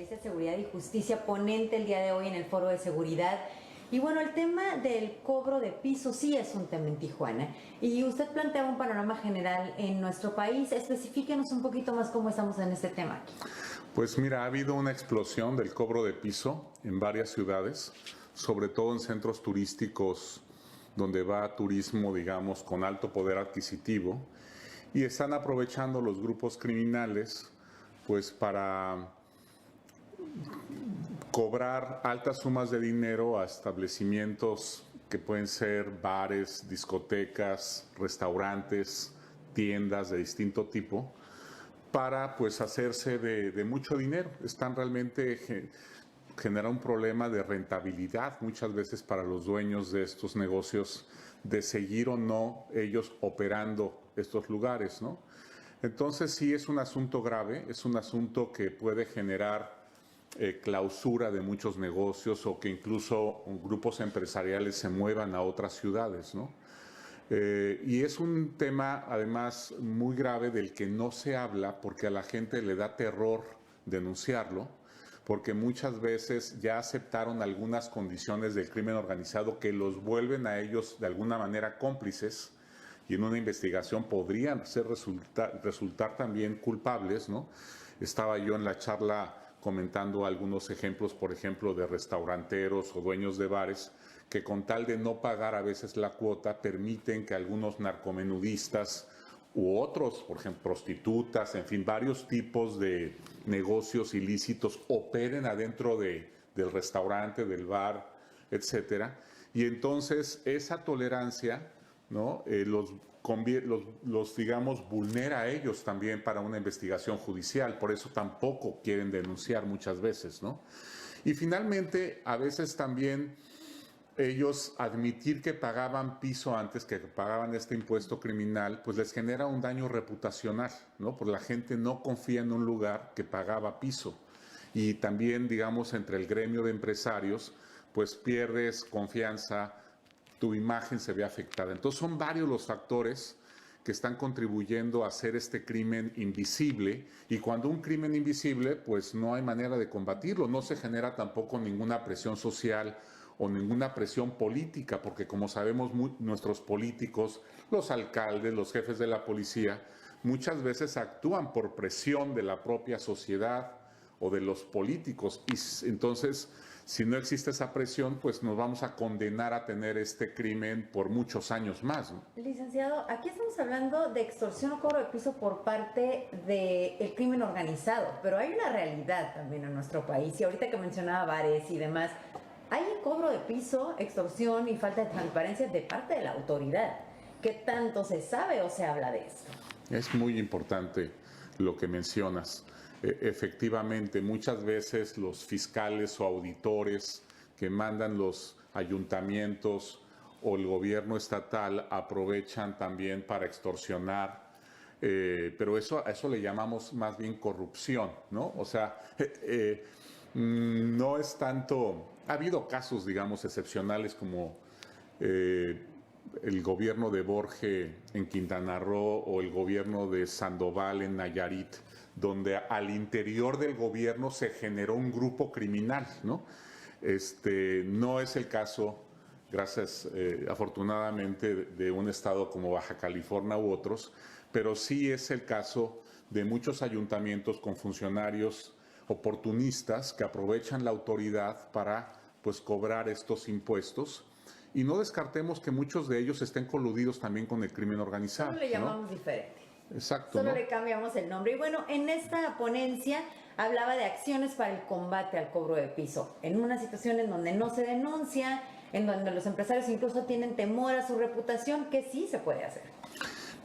Iglesia, Seguridad y Justicia, ponente el día de hoy en el Foro de Seguridad. Y bueno, el tema del cobro de piso sí es un tema en Tijuana. Y usted planteaba un panorama general en nuestro país. Especifíquenos un poquito más cómo estamos en este tema aquí. Pues mira, ha habido una explosión del cobro de piso en varias ciudades, sobre todo en centros turísticos donde va turismo, digamos, con alto poder adquisitivo, y están aprovechando los grupos criminales pues para cobrar altas sumas de dinero a establecimientos que pueden ser bares, discotecas, restaurantes, tiendas de distinto tipo, para pues hacerse de mucho dinero. Están realmente genera un problema de rentabilidad muchas veces para los dueños de estos negocios, de seguir o no ellos operando estos lugares, ¿no? Entonces sí es un asunto grave, es un asunto que puede generar clausura de muchos negocios o que incluso grupos empresariales se muevan a otras ciudades, ¿no? Y es un tema además muy grave del que no se habla porque a la gente le da terror denunciarlo, porque muchas veces ya aceptaron algunas condiciones del crimen organizado que los vuelven a ellos de alguna manera cómplices, y en una investigación podrían resultar también culpables, ¿no? Estaba yo en la charla comentando algunos ejemplos, por ejemplo, de restauranteros o dueños de bares que con tal de no pagar a veces la cuota permiten que algunos narcomenudistas u otros, por ejemplo, prostitutas, en fin, varios tipos de negocios ilícitos operen adentro del restaurante, del bar, etcétera. Y entonces esa tolerancia, ¿no? Digamos, vulnera a ellos también para una investigación judicial. Por eso tampoco quieren denunciar muchas veces, ¿no? Y finalmente, a veces también ellos admitir que pagaban piso antes, que pagaban este impuesto criminal, pues les genera un daño reputacional, ¿no? Porque la gente no confía en un lugar que pagaba piso. Y también, digamos, entre el gremio de empresarios, pues pierdes confianza, tu imagen se ve afectada. Entonces son varios los factores que están contribuyendo a hacer este crimen invisible, y cuando un crimen invisible, pues no hay manera de combatirlo, no se genera tampoco ninguna presión social o ninguna presión política, porque como sabemos nuestros políticos, los alcaldes, los jefes de la policía, muchas veces actúan por presión de la propia sociedad o de los políticos, y entonces si no existe esa presión, pues nos vamos a condenar a tener este crimen por muchos años más, ¿no? Licenciado, aquí estamos hablando de extorsión o cobro de piso por parte del crimen organizado, pero hay una realidad también en nuestro país, y ahorita que mencionaba bares y demás, hay cobro de piso, extorsión y falta de transparencia de parte de la autoridad. ¿Qué tanto se sabe o se habla de esto? Es muy importante lo que mencionas. Efectivamente, muchas veces los fiscales o auditores que mandan los ayuntamientos o el gobierno estatal aprovechan también para extorsionar, pero a eso le llamamos más bien corrupción, ¿no? O sea, no es tanto. Ha habido casos, digamos, excepcionales como el gobierno de Borge en Quintana Roo o el gobierno de Sandoval en Nayarit, donde al interior del gobierno se generó un grupo criminal, ¿no? No es el caso, gracias, afortunadamente, de un estado como Baja California u otros, pero sí es el caso de muchos ayuntamientos con funcionarios oportunistas que aprovechan la autoridad para pues cobrar estos impuestos, y no descartemos que muchos de ellos estén coludidos también con el crimen organizado. Solo le llamamos, ¿no?, diferente. Exacto. Solo, ¿no?, le cambiamos el nombre. Y bueno, en esta ponencia hablaba de acciones para el combate al cobro de piso, en una situación en donde no se denuncia, en donde los empresarios incluso tienen temor a su reputación. ¿Qué sí se puede hacer?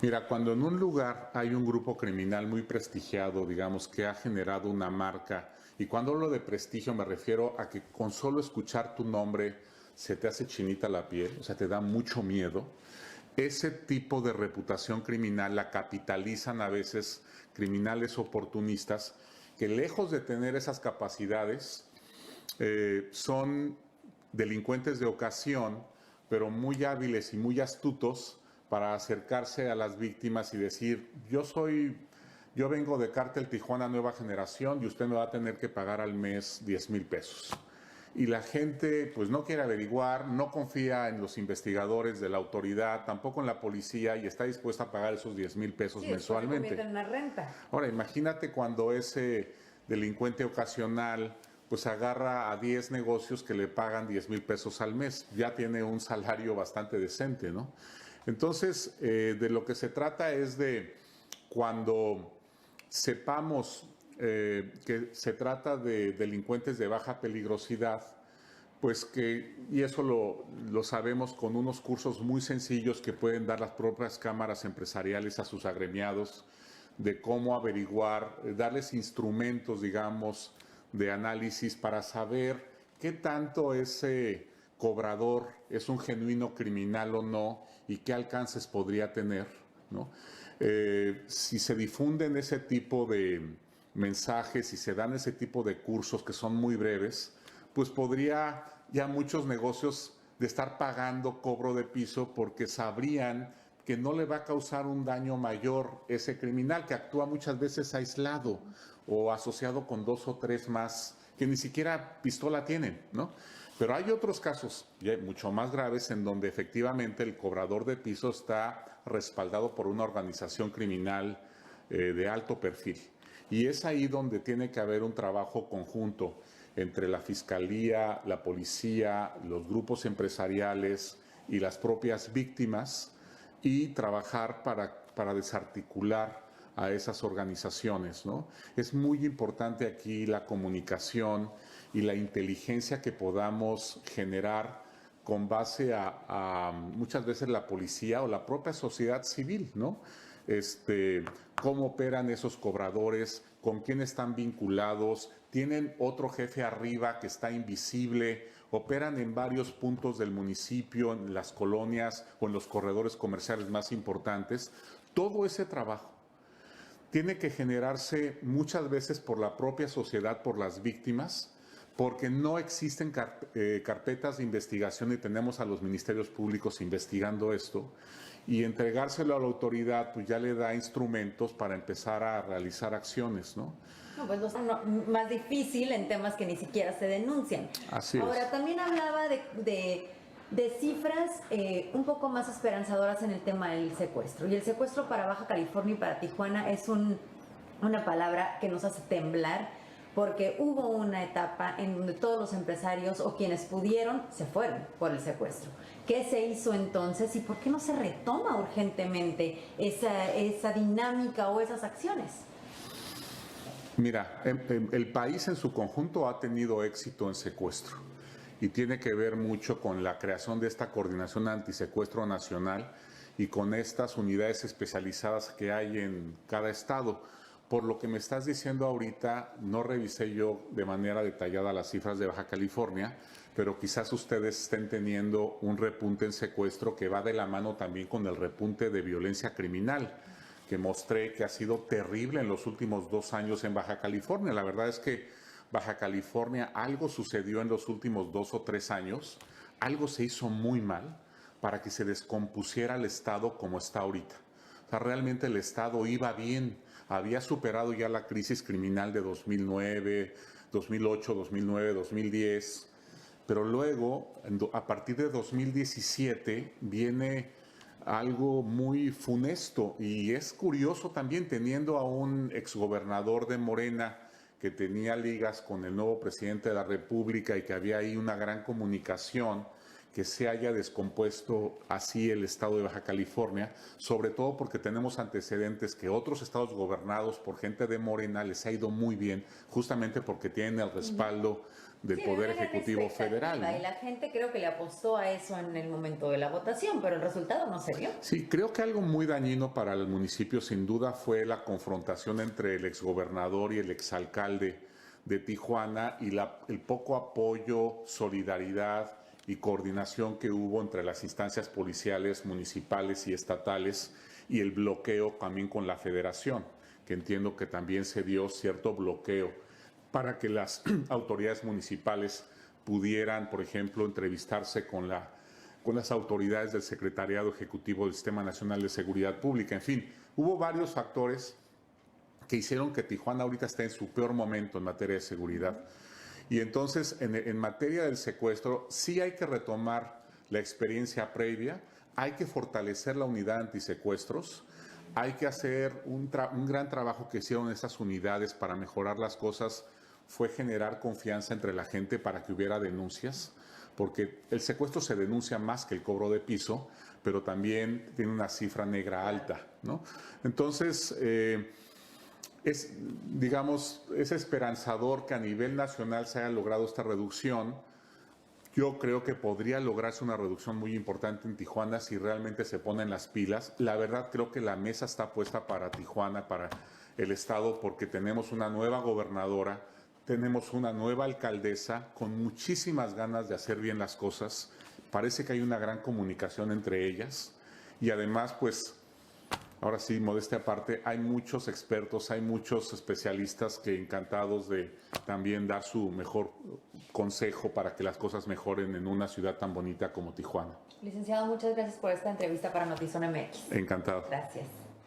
Mira, cuando en un lugar hay un grupo criminal muy prestigiado, digamos, que ha generado una marca, y cuando hablo de prestigio me refiero a que con solo escuchar tu nombre se te hace chinita la piel, o sea, te da mucho miedo. Ese tipo de reputación criminal la capitalizan a veces criminales oportunistas que, lejos de tener esas capacidades, son delincuentes de ocasión, pero muy hábiles y muy astutos para acercarse a las víctimas y decir: yo soy yo vengo de Cártel Tijuana Nueva Generación y usted me va a tener que pagar al mes 10,000 pesos. Y la gente pues no quiere averiguar, no confía en los investigadores de la autoridad, tampoco en la policía y está dispuesta a pagar esos 10,000 pesos mensualmente. Se convierte en una renta. Ahora, imagínate cuando ese delincuente ocasional pues agarra a 10 negocios que le pagan 10,000 pesos al mes. Ya tiene un salario bastante decente, ¿no? Entonces, de lo que se trata es de cuando sepamos que se trata de delincuentes de baja peligrosidad, pues y eso lo sabemos con unos cursos muy sencillos que pueden dar las propias cámaras empresariales a sus agremiados, de cómo averiguar, darles instrumentos, digamos, de análisis para saber qué tanto ese cobrador es un genuino criminal o no y qué alcances podría tener, ¿no? Si se difunden ese tipo de mensajes y se dan ese tipo de cursos que son muy breves, pues podría ya muchos negocios de estar pagando cobro de piso porque sabrían que no le va a causar un daño mayor ese criminal que actúa muchas veces aislado o asociado con 2 o 3 más que ni siquiera pistola tienen, ¿no? Pero hay otros casos mucho más graves en donde efectivamente el cobrador de piso está respaldado por una organización criminal de alto perfil. Y es ahí donde tiene que haber un trabajo conjunto entre la fiscalía, la policía, los grupos empresariales y las propias víctimas y trabajar para desarticular a esas organizaciones, ¿no? Es muy importante aquí la comunicación y la inteligencia que podamos generar con base a muchas veces la policía o la propia sociedad civil, ¿no? Cómo operan esos cobradores, con quién están vinculados, tienen otro jefe arriba que está invisible, operan en varios puntos del municipio, en las colonias o en los corredores comerciales más importantes. Todo ese trabajo tiene que generarse muchas veces por la propia sociedad, por las víctimas, porque no existen carpetas de investigación y tenemos a los ministerios públicos investigando esto, y entregárselo a la autoridad pues ya le da instrumentos para empezar a realizar acciones, ¿no? No, pues más difícil en temas que ni siquiera se denuncian. Así Ahora, es. también hablaba de cifras un poco más esperanzadoras en el tema del secuestro. Y el secuestro para Baja California y para Tijuana es una palabra que nos hace temblar, porque hubo una etapa en donde todos los empresarios o quienes pudieron se fueron por el secuestro. ¿Qué se hizo entonces y por qué no se retoma urgentemente esa dinámica o esas acciones? Mira, el país en su conjunto ha tenido éxito en secuestro y tiene que ver mucho con la creación de esta coordinación antisecuestro nacional y con estas unidades especializadas que hay en cada estado. Por lo que me estás diciendo ahorita, no revisé yo de manera detallada las cifras de Baja California, pero quizás ustedes estén teniendo un repunte en secuestro que va de la mano también con el repunte de violencia criminal, que mostré que ha sido terrible en los últimos 2 años en Baja California. La verdad es que Baja California, algo sucedió en los últimos 2 o 3 años, algo se hizo muy mal para que se descompusiera el Estado como está ahorita. O sea, realmente el Estado iba bien, había superado ya la crisis criminal de 2009, 2008, 2009, 2010, pero luego, a partir de 2017, viene algo muy funesto y es curioso también teniendo a un exgobernador de Morena que tenía ligas con el nuevo presidente de la República y que había ahí una gran comunicación, que se haya descompuesto así el estado de Baja California, sobre todo porque tenemos antecedentes que otros estados gobernados por gente de Morena les ha ido muy bien, justamente porque tienen el respaldo del Poder Ejecutivo Federal, ¿no? Y la gente creo que le apostó a eso en el momento de la votación, pero el resultado no se dio. Sí, creo que algo muy dañino para el municipio sin duda fue la confrontación entre el exgobernador y el exalcalde de Tijuana y el poco apoyo, solidaridad y coordinación que hubo entre las instancias policiales, municipales y estatales y el bloqueo también con la federación, que entiendo que también se dio cierto bloqueo para que las autoridades municipales pudieran, por ejemplo, entrevistarse con las autoridades del Secretariado Ejecutivo del Sistema Nacional de Seguridad Pública. En fin, hubo varios factores que hicieron que Tijuana ahorita esté en su peor momento en materia de seguridad. Y entonces, en materia del secuestro, sí hay que retomar la experiencia previa, hay que fortalecer la unidad antisecuestros, hay que hacer un gran trabajo que hicieron esas unidades para mejorar las cosas, fue generar confianza entre la gente para que hubiera denuncias, porque el secuestro se denuncia más que el cobro de piso, pero también tiene una cifra negra alta, ¿no? Entonces, es esperanzador que a nivel nacional se haya logrado esta reducción. Yo creo que podría lograrse una reducción muy importante en Tijuana si realmente se ponen las pilas. La verdad, creo que la mesa está puesta para Tijuana, para el Estado, porque tenemos una nueva gobernadora, tenemos una nueva alcaldesa con muchísimas ganas de hacer bien las cosas. Parece que hay una gran comunicación entre ellas y además, pues, ahora sí, modestia aparte, hay muchos expertos, hay muchos especialistas que encantados de también dar su mejor consejo para que las cosas mejoren en una ciudad tan bonita como Tijuana. Licenciado, muchas gracias por esta entrevista para Notizón MX. Encantado. Gracias.